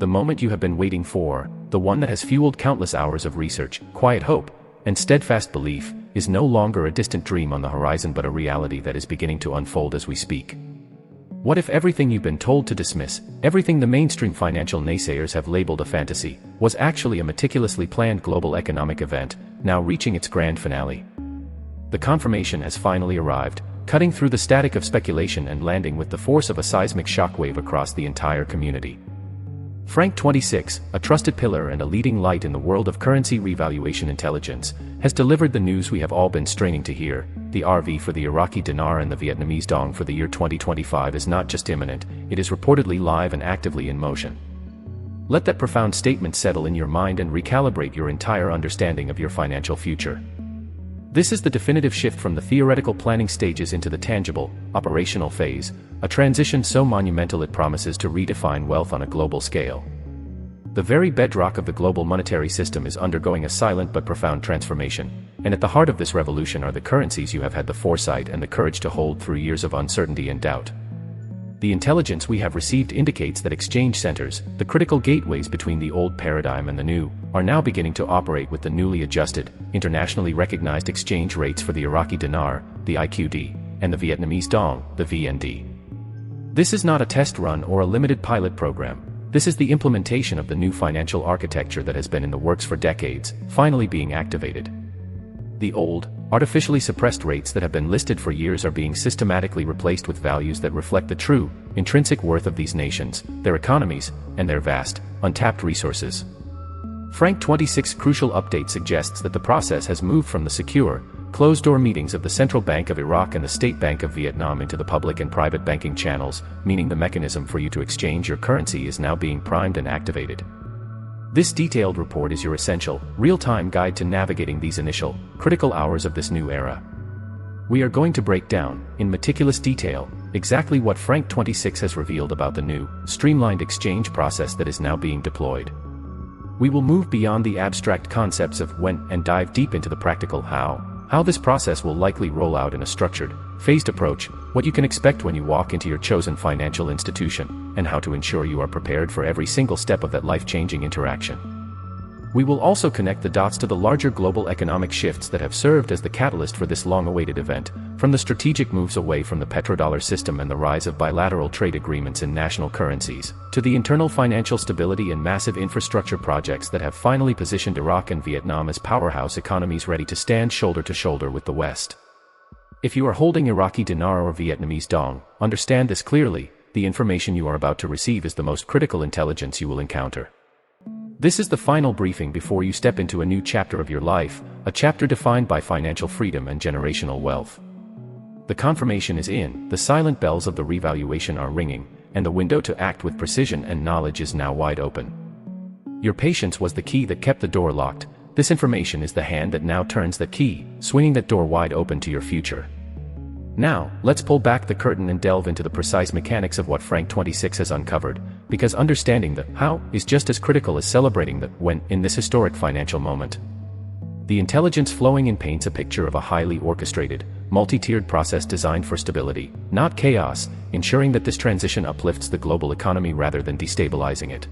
The moment you have been waiting for, the one that has fueled countless hours of research, quiet hope, and steadfast belief, is no longer a distant dream on the horizon but a reality that is beginning to unfold as we speak. What if everything you've been told to dismiss, everything the mainstream financial naysayers have labeled a fantasy, was actually a meticulously planned global economic event, now reaching its grand finale? The confirmation has finally arrived, cutting through the static of speculation and landing with the force of a seismic shockwave across the entire community. Frank26, a trusted pillar and a leading light in the world of currency revaluation intelligence, has delivered the news we have all been straining to hear. The RV for the Iraqi dinar and the Vietnamese dong for the year 2025 is not just imminent, it is reportedly live and actively in motion. Let that profound statement settle in your mind and recalibrate your entire understanding of your financial future. This is the definitive shift from the theoretical planning stages into the tangible, operational phase, a transition so monumental it promises to redefine wealth on a global scale. The very bedrock of the global monetary system is undergoing a silent but profound transformation, and at the heart of this revolution are the currencies you have had the foresight and the courage to hold through years of uncertainty and doubt. The intelligence we have received indicates that exchange centers, the critical gateways between the old paradigm and the new, are now beginning to operate with the newly adjusted, internationally recognized exchange rates for the Iraqi dinar, the IQD, and the Vietnamese dong, the VND. This is not a test run or a limited pilot program. This is the implementation of the new financial architecture that has been in the works for decades, finally being activated. The old, artificially suppressed rates that have been listed for years are being systematically replaced with values that reflect the true, intrinsic worth of these nations, their economies, and their vast, untapped resources. Frank26 crucial update suggests that the process has moved from the secure, closed-door meetings of the Central Bank of Iraq and the State Bank of Vietnam into the public and private banking channels, meaning the mechanism for you to exchange your currency is now being primed and activated. This detailed report is your essential, real-time guide to navigating these initial, critical hours of this new era. We are going to break down, in meticulous detail, exactly what Frank26 has revealed about the new, streamlined exchange process that is now being deployed. We will move beyond the abstract concepts of when and dive deep into the practical how this process will likely roll out in a structured, phased approach, what you can expect when you walk into your chosen financial institution, and how to ensure you are prepared for every single step of that life-changing interaction. We will also connect the dots to the larger global economic shifts that have served as the catalyst for this long-awaited event, from the strategic moves away from the petrodollar system and the rise of bilateral trade agreements in national currencies, to the internal financial stability and massive infrastructure projects that have finally positioned Iraq and Vietnam as powerhouse economies ready to stand shoulder to shoulder with the West. If you are holding Iraqi dinar or Vietnamese dong, understand this clearly: the information you are about to receive is the most critical intelligence you will encounter. This is the final briefing before you step into a new chapter of your life, a chapter defined by financial freedom and generational wealth. The confirmation is in, the silent bells of the revaluation are ringing, and the window to act with precision and knowledge is now wide open. Your patience was the key that kept the door locked. This information is the hand that now turns the key, swinging that door wide open to your future. Now, let's pull back the curtain and delve into the precise mechanics of what Frank26 has uncovered, because understanding the how is just as critical as celebrating the when in this historic financial moment. The intelligence flowing in paints a picture of a highly orchestrated, multi-tiered process designed for stability, not chaos, ensuring that this transition uplifts the global economy rather than destabilizing it.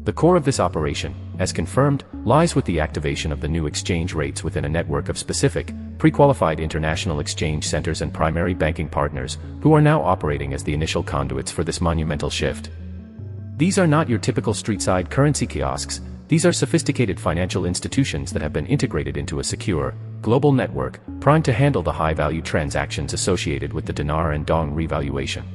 The core of this operation, as confirmed, lies with the activation of the new exchange rates within a network of specific, pre-qualified international exchange centers and primary banking partners, who are now operating as the initial conduits for this monumental shift. These are not your typical street-side currency kiosks. These are sophisticated financial institutions that have been integrated into a secure, global network, primed to handle the high-value transactions associated with the Dinar and Dong revaluation.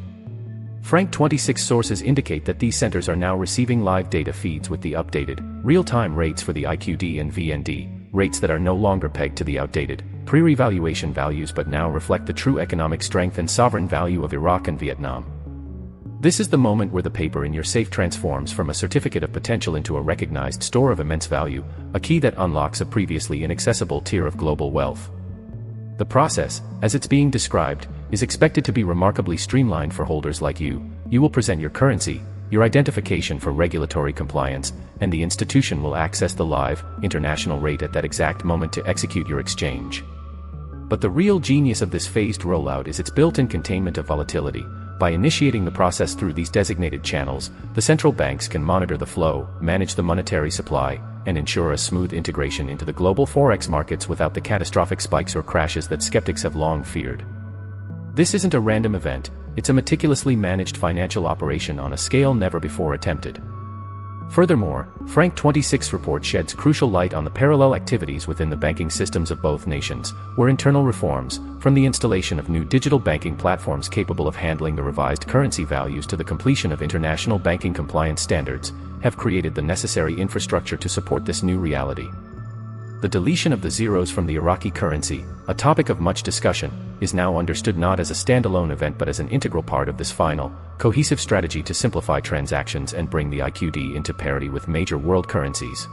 Frank26 sources indicate that these centers are now receiving live data feeds with the updated, real-time rates for the IQD and VND, rates that are no longer pegged to the outdated, pre-revaluation values but now reflect the true economic strength and sovereign value of Iraq and Vietnam. This is the moment where the paper in your safe transforms from a certificate of potential into a recognized store of immense value, a key that unlocks a previously inaccessible tier of global wealth. The process, as it's being described, is expected to be remarkably streamlined for holders like you. You will present your currency, your identification for regulatory compliance, and the institution will access the live, international rate at that exact moment to execute your exchange. But the real genius of this phased rollout is its built-in containment of volatility. By initiating the process through these designated channels, the central banks can monitor the flow, manage the monetary supply, and ensure a smooth integration into the global forex markets without the catastrophic spikes or crashes that skeptics have long feared. This isn't a random event, it's a meticulously managed financial operation on a scale never before attempted. Furthermore, Frank26 report sheds crucial light on the parallel activities within the banking systems of both nations, where internal reforms, from the installation of new digital banking platforms capable of handling the revised currency values to the completion of international banking compliance standards, have created the necessary infrastructure to support this new reality. The deletion of the zeros from the Iraqi currency, a topic of much discussion, is now understood not as a standalone event but as an integral part of this final, cohesive strategy to simplify transactions and bring the IQD into parity with major world currencies.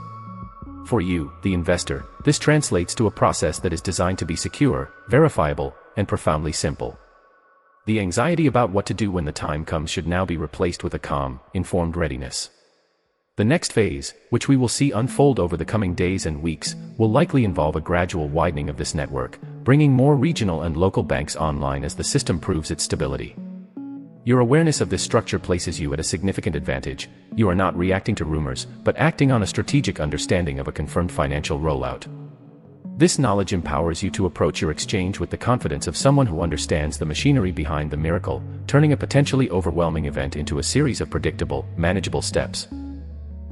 For you, the investor, this translates to a process that is designed to be secure, verifiable, and profoundly simple. The anxiety about what to do when the time comes should now be replaced with a calm, informed readiness. The next phase, which we will see unfold over the coming days and weeks, will likely involve a gradual widening of this network, bringing more regional and local banks online as the system proves its stability. Your awareness of this structure places you at a significant advantage. You are not reacting to rumors, but acting on a strategic understanding of a confirmed financial rollout. This knowledge empowers you to approach your exchange with the confidence of someone who understands the machinery behind the miracle, turning a potentially overwhelming event into a series of predictable, manageable steps.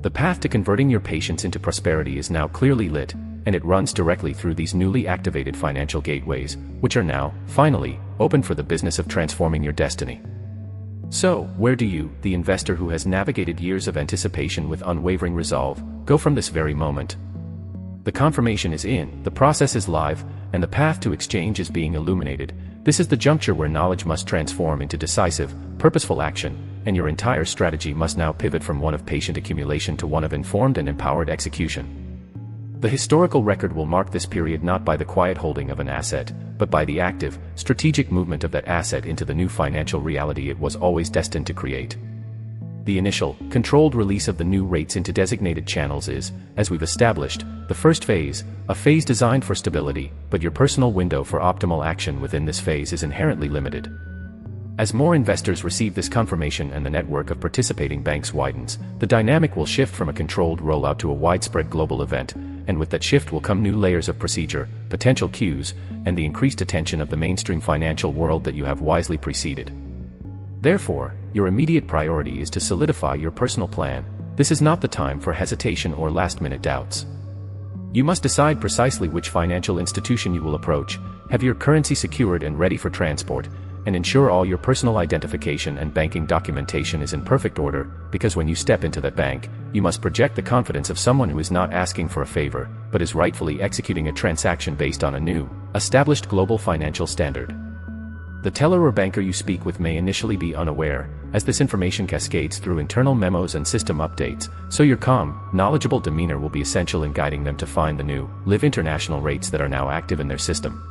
The path to converting your patience into prosperity is now clearly lit, and it runs directly through these newly activated financial gateways, which are now, finally, open for the business of transforming your destiny. So, where do you, the investor who has navigated years of anticipation with unwavering resolve, go from this very moment? The confirmation is in, the process is live, and the path to exchange is being illuminated. This is the juncture where knowledge must transform into decisive, purposeful action, and your entire strategy must now pivot from one of patient accumulation to one of informed and empowered execution. The historical record will mark this period not by the quiet holding of an asset, but by the active, strategic movement of that asset into the new financial reality it was always destined to create. The initial, controlled release of the new rates into designated channels is, as we've established, the first phase, a phase designed for stability, but your personal window for optimal action within this phase is inherently limited. As more investors receive this confirmation and the network of participating banks widens, the dynamic will shift from a controlled rollout to a widespread global event, and with that shift will come new layers of procedure, potential cues, and the increased attention of the mainstream financial world that you have wisely preceded. Therefore, your immediate priority is to solidify your personal plan. This is not the time for hesitation or last-minute doubts. You must decide precisely which financial institution you will approach, have your currency secured and ready for transport, and ensure all your personal identification and banking documentation is in perfect order, because when you step into that bank, you must project the confidence of someone who is not asking for a favor, but is rightfully executing a transaction based on a new, established global financial standard. The teller or banker you speak with may initially be unaware, as this information cascades through internal memos and system updates, so your calm, knowledgeable demeanor will be essential in guiding them to find the new, live international rates that are now active in their system.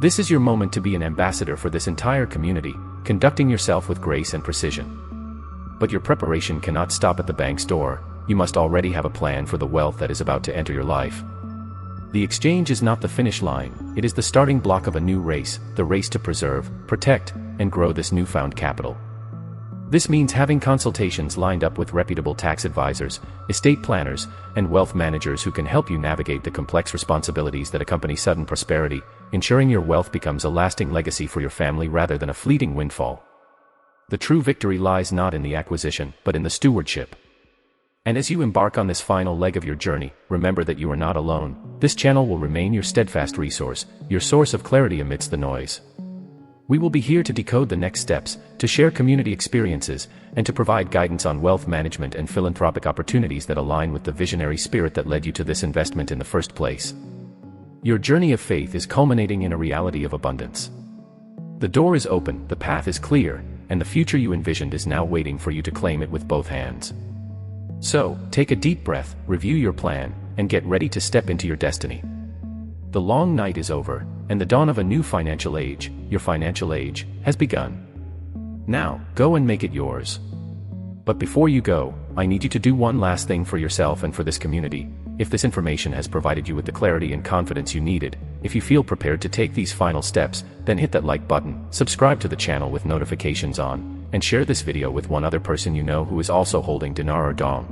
This is your moment to be an ambassador for this entire community, conducting yourself with grace and precision. But your preparation cannot stop at the bank's door. You must already have a plan for the wealth that is about to enter your life. The exchange is not the finish line, it is the starting block of a new race, the race to preserve, protect, and grow this newfound capital. This means having consultations lined up with reputable tax advisors, estate planners, and wealth managers who can help you navigate the complex responsibilities that accompany sudden prosperity, ensuring your wealth becomes a lasting legacy for your family rather than a fleeting windfall. The true victory lies not in the acquisition, but in the stewardship. And as you embark on this final leg of your journey, remember that you are not alone. This channel will remain your steadfast resource, your source of clarity amidst the noise. We will be here to decode the next steps, to share community experiences, and to provide guidance on wealth management and philanthropic opportunities that align with the visionary spirit that led you to this investment in the first place. Your journey of faith is culminating in a reality of abundance. The door is open, the path is clear, and the future you envisioned is now waiting for you to claim it with both hands. So, take a deep breath, review your plan, and get ready to step into your destiny. The long night is over, and the dawn of a new financial age, your financial age, has begun. Now, go and make it yours. But before you go, I need you to do one last thing for yourself and for this community. If this information has provided you with the clarity and confidence you needed, If you feel prepared to take these final steps, then hit that like button, subscribe to the channel with notifications on, and share this video with one other person you know who is also holding Dinar or Dong.